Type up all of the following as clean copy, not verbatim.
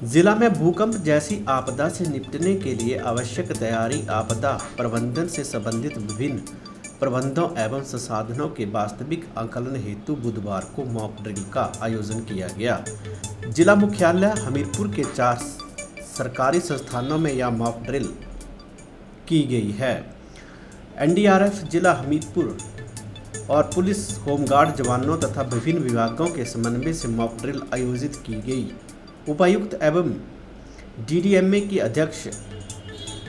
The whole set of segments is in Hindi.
जिला में भूकंप जैसी आपदा से निपटने के लिए आवश्यक तैयारी, आपदा प्रबंधन से संबंधित विभिन्न प्रबंधों एवं संसाधनों के वास्तविक आकलन हेतु बुधवार को मॉक ड्रिल का आयोजन किया गया। जिला मुख्यालय हमीरपुर के 4 सरकारी संस्थानों में यह मॉक ड्रिल की गई है। एनडीआरएफ जिला हमीरपुर और पुलिस, होमगार्ड जवानों तथा विभिन्न विभागों के समन्वय से मॉक ड्रिल आयोजित की गई। उपायुक्त एवं डीडीएमए की अध्यक्ष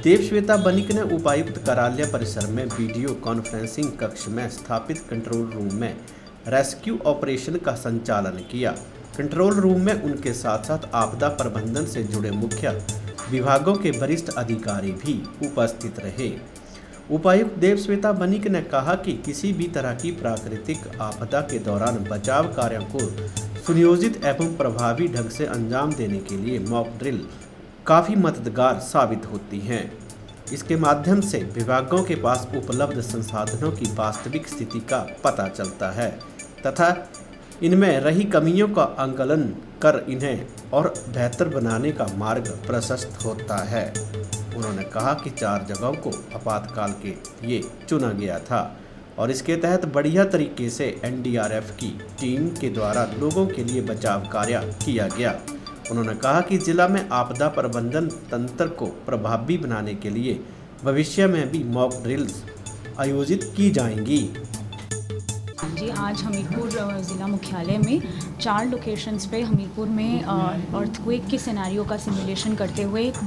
देवश्वेता बनिक ने उपायुक्त कार्यालय परिसर में वीडियो कॉन्फ्रेंसिंग कक्ष में स्थापित कंट्रोल रूम में रेस्क्यू ऑपरेशन का संचालन किया। कंट्रोल रूम में उनके साथ साथ आपदा प्रबंधन से जुड़े मुख्य विभागों के वरिष्ठ अधिकारी भी उपस्थित रहे। उपायुक्त देवश्वेता बनिक ने कहा कि किसी भी तरह की प्राकृतिक आपदा के दौरान बचाव कार्यों को सुनियोजित एवं प्रभावी ढंग से अंजाम देने के लिए मॉक ड्रिल काफ़ी मददगार साबित होती हैं। इसके माध्यम से विभागों के पास उपलब्ध संसाधनों की वास्तविक स्थिति का पता चलता है तथा इनमें रही कमियों का आकलन कर इन्हें और बेहतर बनाने का मार्ग प्रशस्त होता है। उन्होंने कहा कि 4 जगहों को आपातकाल के लिए चुना गया था और इसके तहत बढ़िया तरीके से एनडीआरएफ की टीम के द्वारा लोगों के लिए बचाव कार्य किया गया। उन्होंने कहा कि जिला में आपदा प्रबंधन तंत्र को प्रभावी बनाने के लिए भविष्य में भी मॉक ड्रिल्स आयोजित की जाएंगी। जी, आज हमीरपुर ज़िला मुख्यालय में 4 लोकेशंस पे हमीरपुर में अर्थक्वेक के सिनेरियो का सिमुलेशन करते हुए एक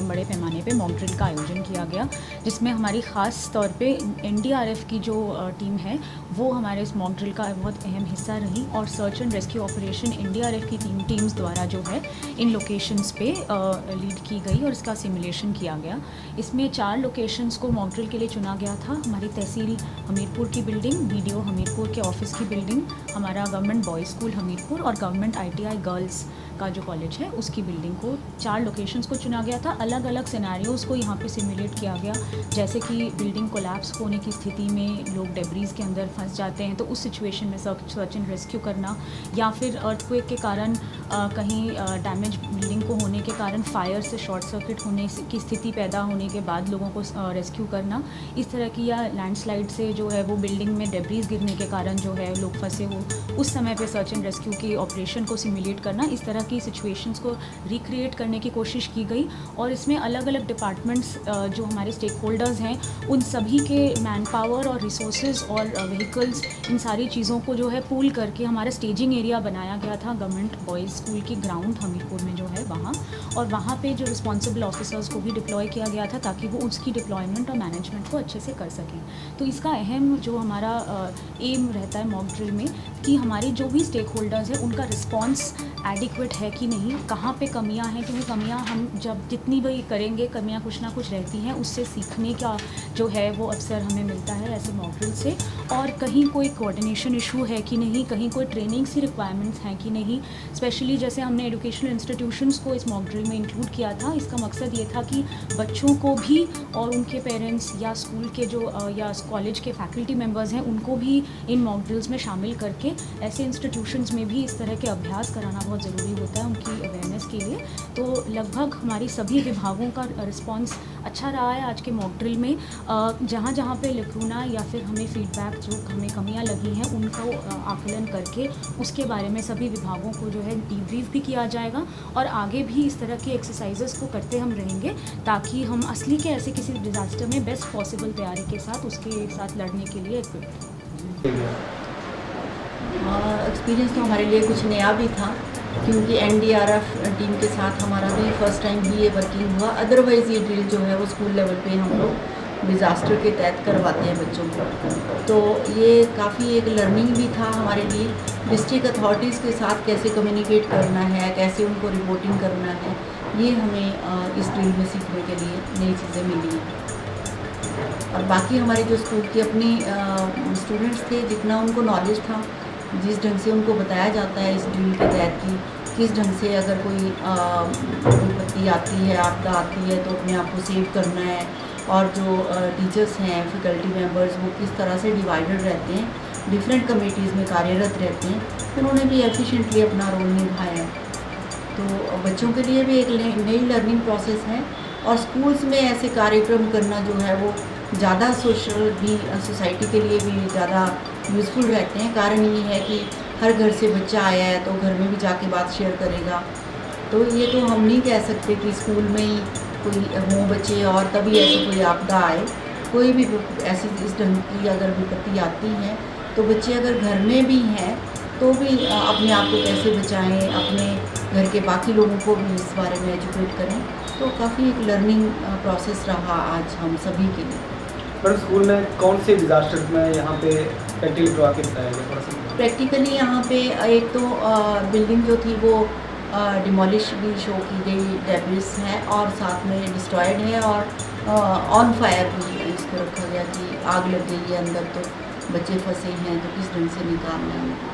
बड़े पैमाने पे मॉक ड्रिल का आयोजन किया गया, जिसमें हमारी ख़ास तौर पे एनडीआरएफ की जो टीम है वो हमारे इस मॉक ड्रिल का बहुत अहम हिस्सा रही और search and rescue operation NDRF की टीम्स द्वारा जो है इन लोकेशंस पे लीड की गई और इसका सिमुलेशन किया गया। इसमें 4 लोकेशंस को मॉक ड्रिल के लिए चुना गया था। हमारी तहसील हमीरपुर की बिल्डिंग, बीडीओ हमीरपुर के ऑफिस की बिल्डिंग, हमारा गवर्नमेंट बॉयज़ स्कूल हमीरपुर और गवर्नमेंट आईटीआई गर्ल्स का जो कॉलेज है उसकी बिल्डिंग को 4 लोकेशंस को चुना गया था। अलग अलग सिनेरियोज़ को यहाँ पे सिमुलेट किया गया, जैसे कि बिल्डिंग कोलैप्स होने की स्थिति में लोग डेब्रीज के अंदर फंस जाते हैं तो उस सिचुएशन में सर्च एंड रेस्क्यू करना, या फिर अर्थक्वेक के कारण कहीं डैमेज बिल्डिंग को होने के कारण फायर से शॉर्ट सर्किट होने की स्थिति पैदा होने के बाद लोगों को रेस्क्यू करना, इस तरह की, या लैंडस्लाइड से जो है वो बिल्डिंग में डेब्रीज गिरने के कारण जो है लोग फंसे हो उस समय पे सर्च एंड रेस्क्यू की ऑपरेशन को सिमुलेट करना, इस तरह की सिचुएशंस को रिक्रिएट करने की कोशिश की गई। और इसमें अलग अलग डिपार्टमेंट्स जो हमारे स्टेक होल्डर्स हैं उन सभी के मैन पावर और रिसोर्सेज और व्हीकल्स, इन सारी चीज़ों को जो है पूल करके हमारा स्टेजिंग एरिया बनाया गया था गवर्नमेंट बॉयज़ स्कूल की ग्राउंड हमीरपुर में जो है वहाँ, और वहाँ पे जो रिस्पॉन्सिबल ऑफिसर्स को भी डिप्लॉय किया गया था ताकि वो उसकी डिप्लॉयमेंट और मैनेजमेंट को अच्छे से कर सकें। तो इसका अहम जो हमारा एम रहता है मॉक ड्रिल में कि हमारे जो भी स्टेक होल्डर्स हैं उनका रिस्पॉन्स एडिक्वेट है कि नहीं, कहाँ पे कमियां हैं, क्योंकि कमियां हम जब जितनी भी करेंगे कमियां कुछ ना कुछ रहती हैं, उससे सीखने का जो है वो अवसर हमें मिलता है ऐसे मॉक ड्रिल से। और कहीं कोई कोऑर्डिनेशन इशू है कि नहीं, कहीं कोई ट्रेनिंग सी रिक्वायरमेंट्स हैं कि नहीं। स्पेशली जैसे हमने एजुकेशनल इंस्टीट्यूशंस को इस मॉक ड्रिल में इंक्लूड किया था, इसका मकसद ये था कि बच्चों को भी और उनके पेरेंट्स या स्कूल के जो या कॉलेज के फैकल्टी मेम्बर्स हैं उनको भी इन मॉक ड्रिल्स में शामिल करके ऐसे इंस्टीट्यूशंस में भी इस तरह के अभ्यास कराना बहुत ज़रूरी होता है उनकी अवेयरनेस के लिए। तो लगभग हमारी सभी विभागों का रिस्पांस अच्छा रहा है आज के मॉक ड्रिल में। जहाँ जहाँ पे लकूना या फिर हमें फीडबैक जो हमें कमियाँ लगी हैं उनको आकलन करके उसके बारे में सभी विभागों को जो है डीब्रीफ भी किया जाएगा और आगे भी इस तरह की एक्सरसाइजेस को करते हम रहेंगे ताकि हम असली के ऐसे किसी डिज़ास्टर में बेस्ट पॉसिबल तैयारी के साथ उसके साथ लड़ने के लिए इक्विप्ड। एक्सपीरियंस तो हमारे लिए कुछ नया भी था क्योंकि एनडीआरएफ टीम के साथ हमारा भी फर्स्ट टाइम ही ये वर्किंग हुआ। अदरवाइज़ ये ड्रिल जो है वो स्कूल लेवल पे हम लोग डिज़ास्टर के तहत करवाते हैं बच्चों को, तो ये काफ़ी एक लर्निंग भी था हमारे लिए। डिस्ट्रिक्ट अथॉरिटीज़ के साथ कैसे कम्युनिकेट करना है, कैसे उनको रिपोर्टिंग करना है, ये हमें इस ड्रिल में सीखने के लिए नई चीज़ें मिली हैं। और बाकी हमारे जो स्कूल के अपनी स्टूडेंट्स थे, जितना उनको नॉलेज था, जिस ढंग से उनको बताया जाता है इस ड्रिल के तहत कि किस ढंग से अगर कोई विपत्ति आती है, आपदा आती है तो अपने आप को सेव करना है, और जो टीचर्स हैं, फैकल्टी मेंबर्स, वो किस तरह से डिवाइडेड रहते हैं, डिफरेंट कमेटीज़ में कार्यरत रहते हैं, तो उन्होंने भी एफिशिएंटली अपना रोल निभाया है। तो बच्चों के लिए भी एक नई लर्निंग प्रोसेस है और स्कूल्स में ऐसे कार्यक्रम करना जो है वो ज़्यादा सोशल भी सोसाइटी के लिए भी ज़्यादा यूज़फुल रहते हैं। कारण ये है कि हर घर से बच्चा आया है तो घर में भी जाके बात शेयर करेगा। तो ये तो हम नहीं कह सकते कि स्कूल में ही कोई हों बच्चे और तभी ऐसी कोई आपदा आए। कोई भी ऐसी इस ढंग की अगर विपत्ति आती है तो बच्चे अगर घर में भी हैं तो भी अपने आप को कैसे बचाएं, अपने घर के बाकी लोगों को भी इस बारे में एजुकेट करें। तो काफ़ी एक लर्निंग प्रोसेस रहा आज हम सभी के लिए। पर स्कूल में कौन से डिजास्टर में यहाँ पे प्रैक्टिकल करवा के बताया गया थोड़ा सा? प्रैक्टिकली यहाँ पे एक तो बिल्डिंग जो थी वो डिमोलिश भी शो की गई, डेब्रिस है और साथ में डिस्ट्रॉयड है और ऑन फायर भी इसको रखा गया कि आग लग गई है अंदर तो बच्चे फंसे हैं तो किस ढंग से निकालना है।